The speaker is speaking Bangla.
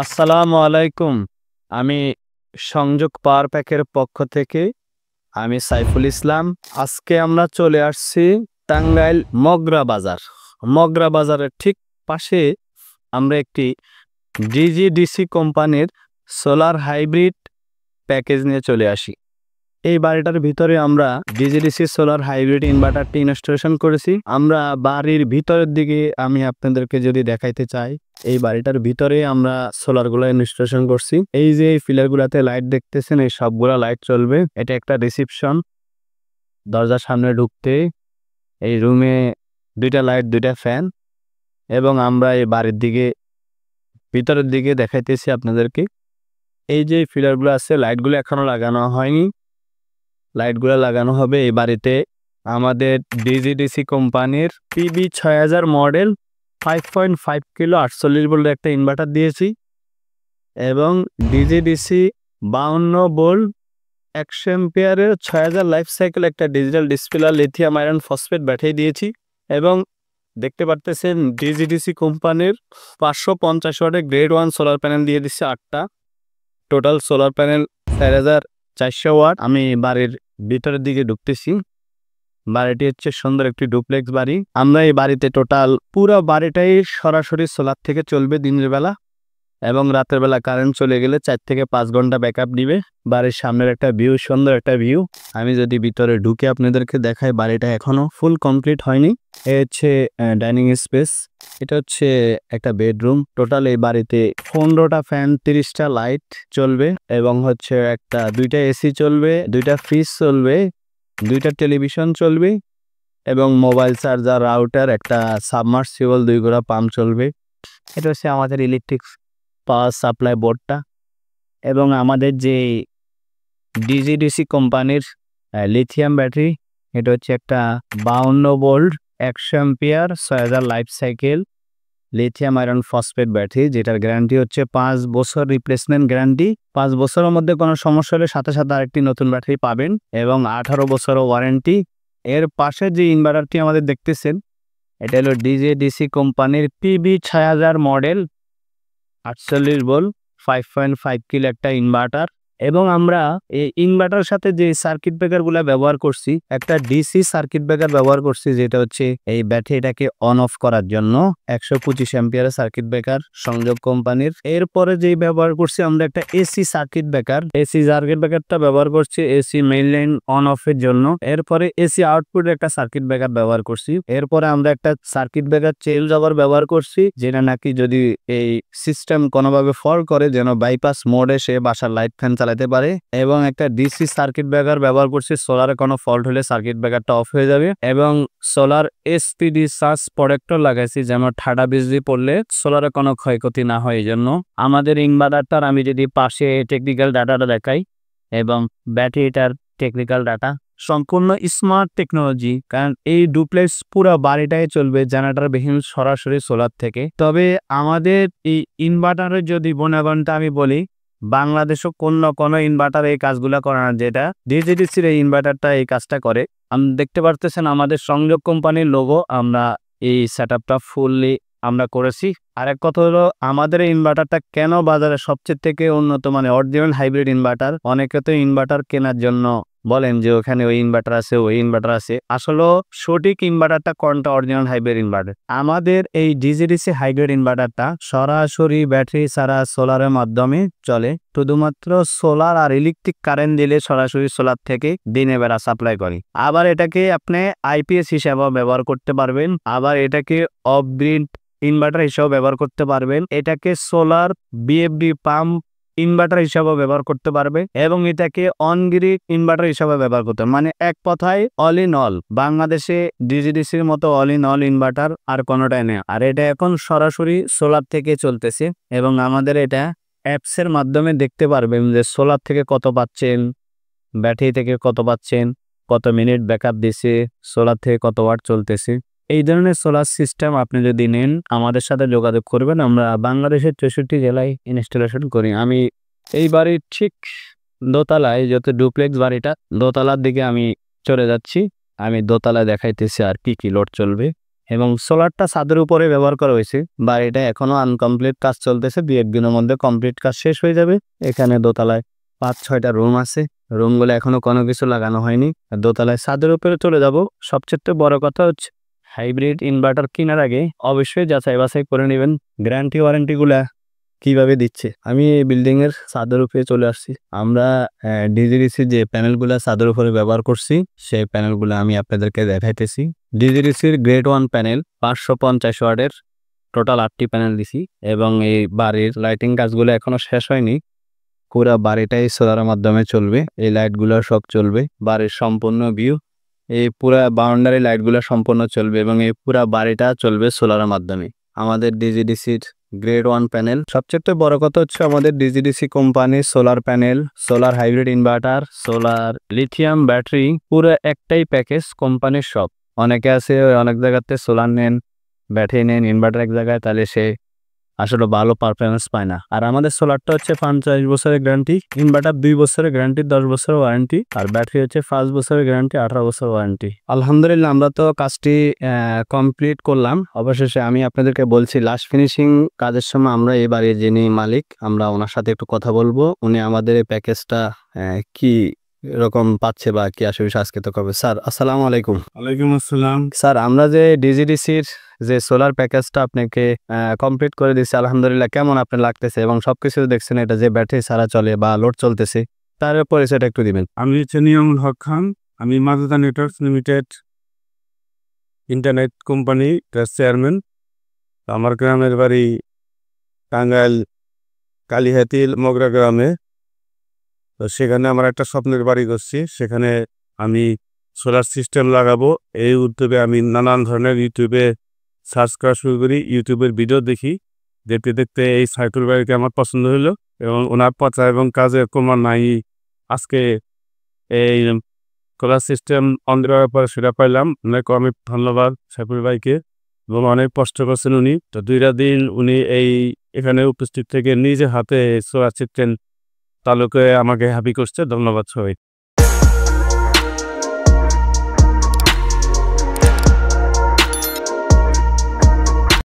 আসসালামু আলাইকুম। আমি সংযোগ পাওয়ার প্যাকের পক্ষ থেকে আমি সাইফুল ইসলাম। আজকে আমরা চলে আসছি টাঙ্গাইল মগরা বাজার। মগরা বাজারের ঠিক পাশে আমরা একটি ডিজিডিসি কোম্পানির সোলার হাইব্রিড প্যাকেজ নিয়ে চলে আসি। এই বাড়িটার ভিতরে আমরা ডিজিডিসি সোলার হাইব্রিড ইনভার্টারটি ইনস্টলেশন করেছি। আমরা বাড়ির ভিতরের দিকে আমি আপনাদেরকে যদি দেখাইতে চাই, এই বাড়িটার ভিতরে আমরা সোলারগুলো ইনস্টলেশন করছি। এই যে এই পিলারগুলোতে লাইট দেখতেছেন, এই সবগুলা লাইট চলবে। এটা একটা রিসেপশন। দরজার সামনে ঢুকতে এই রুমে দুইটা লাইট, দুইটা ফ্যান, এবং আমরা এই বাড়ির দিকে ভিতরের দিকে দেখাইতেছি আপনাদেরকে। এই যে পিলারগুলো আছে, লাইটগুলো এখনো লাগানো হয়নি, লাইটগুলো লাগানো হবে এই বাড়িতে। আমাদের ডিজিডিসি কোম্পানির পিবি 6000 মডেল 5.5 কিলো 48 ভোল্টের একটা ইনভার্টার দিয়েছি, এবং ডিজিডিসি 52 ভোল্ট 100 অ্যাম্পিয়ারের 6000 লাইফ সাইকেল একটা digital display lithium iron phosphate battery দিয়েছি। এবং দেখতে পারতেছেন ডিজিডিসি কোম্পানির 550 ওয়াটের গ্রেড 1 সোলার প্যানেল দিয়ে দিচ্ছে 8টা। Total solar panel 4400 watt. আমি বাড়ির ভিতরের দিকে ঢুকতেছি। বাড়িটি হচ্ছে সুন্দর একটি ডুপ্লেক্স বাড়ি। আমরা এই বাড়িতে টোটাল পুরো বাড়িটাই সরাসরি সোলার থেকে চলবে দিনের বেলা, এবং রাতের বেলা কারেন্ট চলে গেলে 4 থেকে 5 ঘন্টা ব্যাকআপ দিবে। বাড়ির সামনের একটা ভিউ, সুন্দর একটা ভিউ। আমি যদি ভিতরে ঢুকে আপনাদেরকে দেখাই, বাড়িটা এখনো ফুল কমপ্লিট হয়নি। এই হচ্ছে ডাইনিং স্পেস, এটা হচ্ছে একটা বেডরুম। টোটাল এই বাড়িতে 15টা ফ্যান, 30টা লাইট চলবে, এবং হচ্ছে দুইটা এসি চলবে, দুইটা ফ্রিজ চলবে, দুইটা টেলিভিশন চলবে, এবং মোবাইল চার্জার, রাউটার, একটা সাবমার্সিবল 2 ঘোড়া পাম্প চলবে। এটা হচ্ছে আমাদের ইলেকট্রিক পাওয়ার সাপ্লাই বোর্ডটা। এবং আমাদের যে ডিজিডিসি কোম্পানির লিথিয়াম ব্যাটারি, এটা হচ্ছে একটা 52 volt 100 ampere 6000 life cycle lithium iron phosphate battery, যেটার গ্যারান্টি হচ্ছে 5 বছর রিপ্লেসমেন্ট গ্যারান্টি। 5 বছরের মধ্যে কোনো সমস্যা হলে সাথে সাথে আরেকটি নতুন ব্যাটারি পাবেন, এবং 18 বছরও ওয়ারেন্টি। এর পাশে যে ইনভার্টারটি আমাদের দেখতেছেন, এটা হলো ডিজিডিসি কোম্পানির পিবি 6000 মডেল 48 ভোল্ট 5.5 কিলো একটা ইনভার্টার। এবং আমরা এই ইনভার্টারের সাথে যে সার্কিট ব্রেকারগুলো ব্যবহার করছি, একটা ডিসি সার্কিট ব্রেকার ব্যবহার করছি, যেটা হচ্ছে এই ব্যাটারিটাকে অন অফ করার জন্য 125 অ্যাম্পিয়ারের সার্কিট ব্রেকার সংযোগ কোম্পানির। এরপরে যেই ব্যবহার করছি আমরা একটা AC circuit breaker, AC circuit ব্রেকারটা ব্যবহার করছি এসি মেইন লাইন অন অফের জন্য। এরপরে এসি আউটপুটের একটা সার্কিট ব্রেকার ব্যবহার করছি। এরপরে আমরা একটা সার্কিট ব্রেকার চেঞ্জ ওভার ব্যবহার করছি, যেটা নাকি যদি এই সিস্টেম কোনোভাবে ফল্ট করে যেন বাইপাস মোডে সে বাসার লাইট ফ্যান চালাতে পারে। এবং একটা ডিসি সার্কিট ব্রেকার ব্যবহার করছি, সোলারে কোনো ফল্ট হলে সার্কিট ব্রেকারটা অফ হয়ে যাবে। এবং সোলার এসপিডি সার্জ প্রোটেক্টর লাগাইছি, যেন ঠাডা বিজলি পড়লে সোলারে কোনো ক্ষয়ক্ষতি না হয়। এই জন্য আমাদের ইনভার্টারটার আমি যদি পাশে টেকনিক্যাল ডাটাটা দেখাই, এবং ব্যাটারিটার টেকনিক্যাল ডাটা সম্পূর্ণ স্মার্ট টেকনোলজি, কারণ এই ডুপ্লেক্স পুরো বাড়িটাই চলবে জেনারেটর বিহীন সরাসরি সোলার থেকে। তবে আমাদের এই ইনভার্টারের যদি গুণাগুণটা আমি বলি, বাংলাদেশও কোনো ইনভার্টার এই কাজগুলো করে না, যেটা ডিজিডিসির এই ইনভার্টারটা এই কাজটা করে। আপনি দেখতে পারতেছেন আমাদের সংযোগ কোম্পানির লোগো, আমরা এই সেটআপটা ফুললি আমরা করেছি। আরেক কথা হলো, আমাদের এই ইনভার্টারটা কেন বাজারে সবচেয়ে থেকে উন্নত, মানে অরিজিনাল হাইব্রিড ইনভার্টার। অনেকে তো ইনভার্টার কেনার জন্য বলেন যে ওখানে ওই ইনভার্টার আছে, ওই ইনভার্টার আছে। আসলে সঠিক ইনভার্টারটা কোনটা অরিজিনাল হাইব্রিড ইনভার্টার। আমাদের এই ডিজিডিসি হাইব্রিড ইনভার্টারটা সরাসরি ব্যাটারি ছাড়া সোলারের মাধ্যমে চলে। শুধুমাত্র সোলার আর ইলেকট্রিক কারেন্ট দিলে সরাসরি সোলার থেকে দিনে বেলা সাপ্লাই করে। আবার এটাকে আপনি আইপিএস হিসেবেও ব্যবহার করতে পারবেন, আবার এটাকে অফ গ্রিড ইনভার্টার হিসেবে ব্যবহার করতে পারবেন, এটাকে সোলার বিএফডি পাম্প ইনভার্টার হিসাবে ব্যবহার করতে পারবে, এবং এটাকে অন গ্রিড ইনভার্টার হিসাবে ব্যবহার করতে, মানে এক কথায় অল ইন অল। বাংলাদেশে ডিজিডিসির মতো অল ইন অল ইনভার্টার আর কোনোটাই নেই। আর এটা এখন সরাসরি সোলার থেকে চলতেছে, এবং আমাদের এটা অ্যাপসের মাধ্যমে দেখতে পারবেন যে সোলার থেকে কত পাচ্ছেন, ব্যাটারি থেকে কত পাচ্ছেন, কত মিনিট ব্যাকআপ দিছে, সোলার থেকে কত ওয়াট চলতেছে। এই ধরনের সোলার সিস্টেম আপনি যদি নেন, আমাদের সাথে যোগাযোগ করবেন। আমরা বাংলাদেশের 64 জেলায় ইনস্টলেশন করি। আমি এই বাড়ির ঠিক দোতলায়, যত ডুপ্লেক্স বাড়িটা, দোতলার দিকে আমি চলে যাচ্ছি। আমি দোতলায় দেখাইতেছি আর কি কি লোড চলবে। এবং সোলারটা ছাদের উপরে ব্যবহার করা হয়েছে। বাড়িটা এখনো আনকমপ্লিট, কাজ চলতেছে, 2-1 দিনের মধ্যে কমপ্লিট কাজ শেষ হয়ে যাবে। এখানে দোতলায় 5-6টা রুম আছে, রুমগুলো এখনো কোনো কিছু লাগানো হয়নি। দোতলায় ছাদের উপরে চলে যাব। সবচেয়ে বড় কথা হচ্ছে হাইব্রিড ইনভার্টার কেনার আগে অবশ্যই যাচাই বাছাই করে নেবেন গ্যারান্টি ওয়ারেন্টিগুলা কিভাবে দিচ্ছে। আমি এই বিল্ডিং এর ছাদের উপরে চলে আসছি। আমরা ডিজিডিসি যে প্যানেলগুলা ছাদের উপরে ব্যবহার করছি সেই প্যানেলগুলো আমি আপনাদেরকে দেখাইতেছি। ডিজিডিসির গ্রেড 1 প্যানেল 550 ওয়াটের, টোটাল 8টি প্যানেল দিছি এবং এই বাড়ির লাইটিং কাজগুলো এখনো শেষ হয়নি। পুরা বাড়িটাই সোলারের মাধ্যমে চলবে, এই লাইটগুলো সব চলবে। বাড়ির সম্পূর্ণ ভিউ, এই পুরা বাউন্ডারি লাইটগুলো সম্পূর্ণ চলবে এবং এই পুরা বাড়িটা চলবে সোলারের মাধ্যমে। আমাদের ডিজিডিসির গ্রেড 1 প্যানেল। সবচেয়ে বড় কথা হচ্ছে আমাদের DGDC company solar panel, solar hybrid inverter, solar lithium battery, পুরো একটাই প্যাকেজ কোম্পানির সব। অনেকে আছে অনেক জায়গাতে সোলার নেন, ব্যাটারি নেন, ইনভার্টার এক জায়গায়, তাহলে সে আসলে ভালো পারফরমেন্স পায় না। আর আমাদের সোলারটা হচ্ছে 50 বছরের গ্যারান্টি, ইনভার্টার 2 বছরের গ্যারান্টি, 10 বছরের ওয়ারেন্টি, আর ব্যাটারি হচ্ছে 5 বছরের গ্যারান্টি, 18 বছর ওয়ারেন্টি। আলহামদুলিল্লাহ আমরা তো কাজটি কমপ্লিট করলাম। অবশেষে আমি আপনাদেরকে বলছি লাস্ট ফিনিশিং কাজের সময় আমরা এই বাড়ির যিনি মালিক, আমরা ওনার সাথে একটু কথা বলবো। উনি আমাদের এই প্যাকেজটা কি এরকম পাচ্ছে বা কি আসলে আজকে তো করবে। স্যার আসসালামু আলাইকুম। ওয়ালাইকুম আসসালাম। স্যার আমরা যে ডিজিডিসির যে সোলার প্যাকেজটা আপনাকে কমপ্লিট করে দিচ্ছি, আলহামদুলিল্লাহ কেমন আপনার লাগতেছে এবং সবকিছু দেখছেন এটা যে ব্যাটারি ছাড়া চলে বা লোড চলতেছে, তার পরিচয়টা একটু দিবেন। আমি নিয়ামুল হক খান। আমি Majeda networks limited internet company chairman. আমার গ্রামের বাড়ি টাঙ্গাইল কালিহাতিল মগরা গ্রামে। তো সেখানে আমার একটা স্বপ্নের বাড়ি করছি, সেখানে আমি সোলার সিস্টেম লাগাবো এই উদ্যোগে আমি নানান ধরনের ইউটিউবে সার্চ করা শুরু করি। ইউটিউবের ভিডিও দেখি, দেখতে দেখতে এই সাইকেল বাড়িকে আমার পছন্দ হলো এবং ওনার পচা এবং কাজের নাই আজকে এই সোলার সিস্টেম অন দেওয়ার পরে সেটা পাইলাম। অনেক ধন্যবাদ সাইফুল ভাইকে, এবং অনেক কষ্ট করছেন উনি। তো 2টা দিন উনি এখানে উপস্থিত থেকে নিজে হাতে সোলার সিস্টেম তালুকে আমাকে হ্যাপি করছে। ধন্যবাদ সবাই।